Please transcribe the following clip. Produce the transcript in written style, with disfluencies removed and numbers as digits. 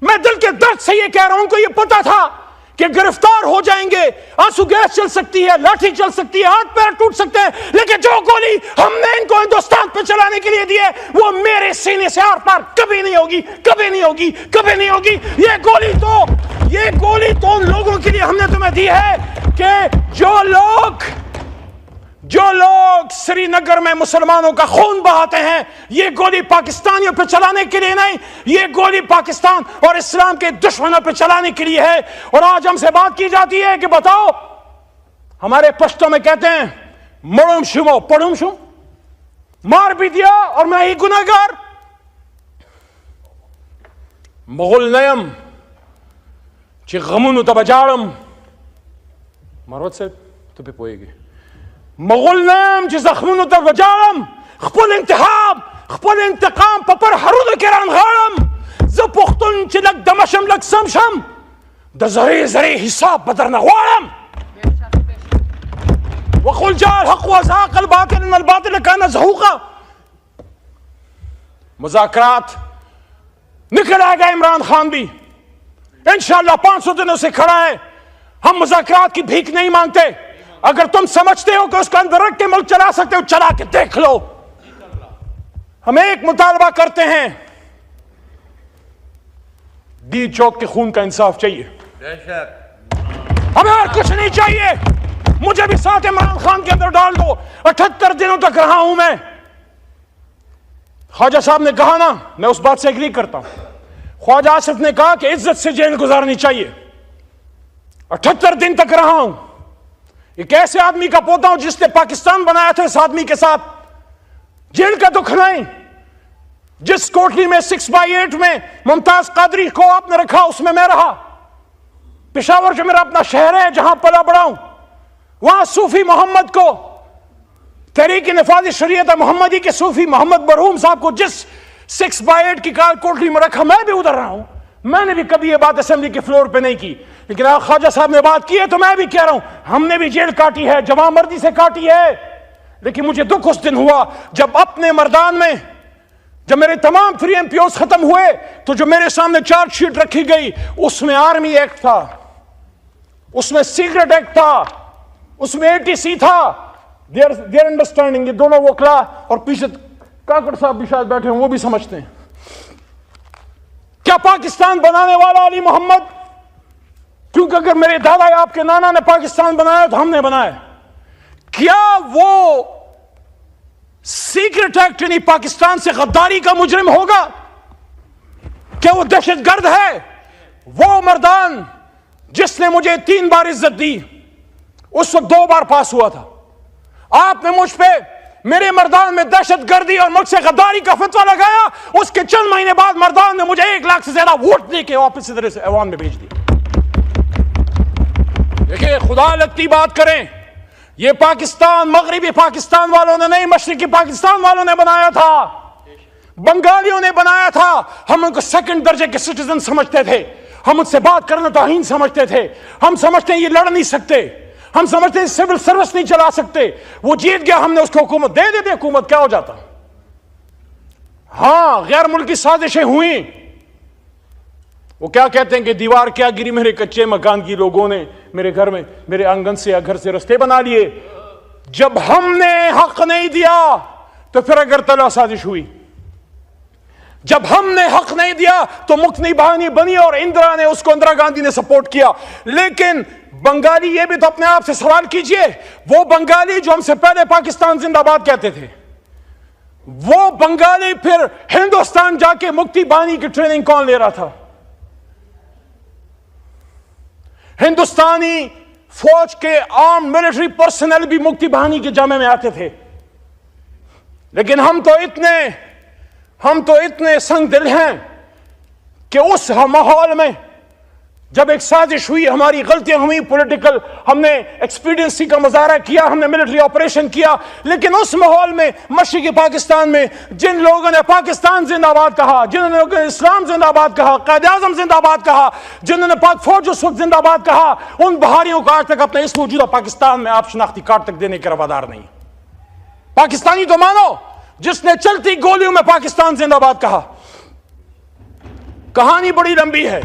میں دل کے درد سے یہ کہہ رہا ہوں کہ یہ پتا تھا کہ گرفتار ہو جائیں گے، آنسو گیس چل سکتی ہے، لاٹھی چل سکتی ہے، ہاتھ پیر ٹوٹ سکتے ہیں، لیکن جو گولی ہم نے ان کو ہندوستان پہ چلانے کے لیے دی ہے وہ میرے سینے سے آر پار کبھی نہیں ہوگی، کبھی نہیں ہوگی، کبھی نہیں ہوگی۔ یہ گولی تو ان لوگوں کے لیے ہم نے تمہیں دی ہے کہ جو لوگ سری نگر میں مسلمانوں کا خون بہاتے ہیں، یہ گولی پاکستانیوں پہ چلانے کے لیے نہیں، یہ گولی پاکستان اور اسلام کے دشمنوں پہ چلانے کے لیے ہے۔ اور آج ہم سے بات کی جاتی ہے کہ بتاؤ، ہمارے پشتوں میں کہتے ہیں مڑم شمو پڑھم شم، مار بھی دیا اور میں ہی گناہگار۔ مغل نیم چی غمونو تا بجارم، مروت سے تو پہ پوئے گی، مغل نیم چی زخمونو تا بجارم، خپل انتقام پپر حرود کران غارم، ز پختن چی لگ دمشم لگ سمشم، دا زری حساب بدر نغوارم، وقل جاء الحق وزهق الباطل ان الباطل كان زهوقا۔ مذاکرات نکل آئے گا عمران خان بھی انشاءاللہ 500 دنوں سے کھڑا ہے۔ ہم مذاکرات کی بھیک نہیں مانگتے، اگر تم سمجھتے ہو کہ اس کا اندر رکھ کے ملک چلا سکتے ہو چلا کے دیکھ لو۔ ہم ایک مطالبہ کرتے ہیں، دی چوک کے خون کا انصاف چاہیے، ہمیں اور کچھ نہیں چاہیے۔ مجھے بھی ساتھ عمران خان کے اندر ڈال دو، 78 دنوں تک رہا ہوں میں۔ خواجہ صاحب نے کہا نا، میں اس بات سے ایگری کرتا ہوں، خواجہ آصف نے کہا کہ عزت سے جیل گزارنی چاہیے۔ 78 دن تک رہا ہوں، ایک ایسے آدمی کا پوتا ہوں جس نے پاکستان بنایا تھا، اس آدمی کے ساتھ جیل کا دکھ نہیں۔ جس کوٹلی میں 6/8 میں ممتاز قادری کو آپ نے رکھا، اس میں رہا۔ پشاور جو میرا اپنا شہر ہے جہاں پلا بڑا ہوں، وہاں صوفی محمد کو، تحریک نفاذ شریعت محمدی کے صوفی محمد مرحوم صاحب کو جس 6/8 کی کوٹلی میں رکھا، میں بھی ادھر رہا ہوں۔ میں نے بھی کبھی یہ بات اسمبلی کے فلور پہ نہیں کی، لیکن خواجہ صاحب نے بات کی ہے تو میں بھی کہہ رہا ہوں، ہم نے بھی جیل کاٹی ہے، جواں مردی سے کاٹی ہے۔ لیکن مجھے دکھ اس دن ہوا جب اپنے مردان میں، جب میرے تمام 3 MPOs ختم ہوئے تو جو میرے سامنے چارج شیٹ رکھی گئی، اس میں آرمی ایکٹ تھا، اس میں سیکرٹ ایکٹ تھا، اس میں ATC تھا، دیئر انڈرسٹینڈنگ۔ یہ دونوں وکلا اور پیچھے کاکڑ صاحب بھی شاید بیٹھے ہیں، وہ بھی سمجھتے ہیں۔ کیا پاکستان بنانے والا علی محمد، کیونکہ اگر میرے دادا یا آپ کے نانا نے پاکستان بنایا تو ہم نے بنایا، کیا وہ سیکرٹ ایکٹ یعنی پاکستان سے غداری کا مجرم ہوگا؟ کیا وہ دہشت گرد ہے؟ وہ مردان جس نے مجھے 3 بار عزت دی، اس وقت 2 بار پاس ہوا تھا۔ آپ نے مجھ پہ، میرے مردان میں دہشت گردی اور مجھ سے غداری کا فتویٰ لگایا، اس کے چند مہینے بعد مردان نے مجھے 1 لاکھ سے زیادہ ووٹ دے کے واپس ادھر سے ایوان میں بھیج دیا۔ دیکھیں، خدا لگتی بات کریں، یہ پاکستان مغربی پاکستان والوں نے نہیں، مشرقی پاکستان والوں نے بنایا تھا، بنگالیوں نے بنایا تھا۔ ہم ان کو 2nd درجے کے سٹیزن سمجھتے تھے، ہم ان سے بات کرنا توہین سمجھتے تھے، ہم سمجھتے ہیں یہ لڑ نہیں سکتے، ہم سمجھتے ہیں سول سروس نہیں چلا سکتے۔ وہ جیت گیا، ہم نے اس کو حکومت دے دیتے، حکومت کیا ہو جاتا۔ ہاں، غیر ملکی سازشیں ہوئیں، وہ کیا کہتے ہیں کہ دیوار کیا گری، میرے کچے مکان کی لوگوں نے میرے گھر میں، میرے آنگن سے یا گھر سے رستے بنا لیے۔ جب ہم نے حق نہیں دیا تو پھر اگرتلا سازش ہوئی، جب ہم نے حق نہیں دیا تو مکنی بہانی بنی اور اندرا نے اس کو، اندرا گاندھی نے سپورٹ کیا۔ لیکن بنگالی یہ بھی تو اپنے آپ سے سوال کیجئے، وہ بنگالی جو ہم سے پہلے پاکستان زندہ باد کہتے تھے، وہ بنگالی پھر ہندوستان جا کے مکتی بانی کی ٹریننگ کون لے رہا تھا؟ ہندوستانی فوج کے عام ملٹری پرسنل بھی مکتی بہانی کے جامع میں آتے تھے۔ لیکن ہم تو اتنے سنگ دل ہیں کہ اس ماحول میں جب ایک سازش ہوئی، ہماری غلطیاں ہوئی پولیٹیکل، ہم نے ایکسپیڈینسی کا مظاہرہ کیا، ہم نے ملٹری آپریشن کیا، لیکن اس ماحول میں مشرقی پاکستان میں جن لوگوں نے پاکستان زندہ باد کہا، جنہوں نے اسلام زندہ باد کہا، قائد اعظم زندہ باد کہا، جنہوں نے پاک فوج اس وقت زندہ باد کہا، ان بہاریوں کو آج تک اپنے اس موجودہ پاکستان میں آپ شناختی کارڈ تک دینے کے روادار نہیں۔ پاکستانی تو مانو جس نے چلتی گولیوں میں پاکستان زندہ باد کہا۔ کہانی بڑی لمبی ہے.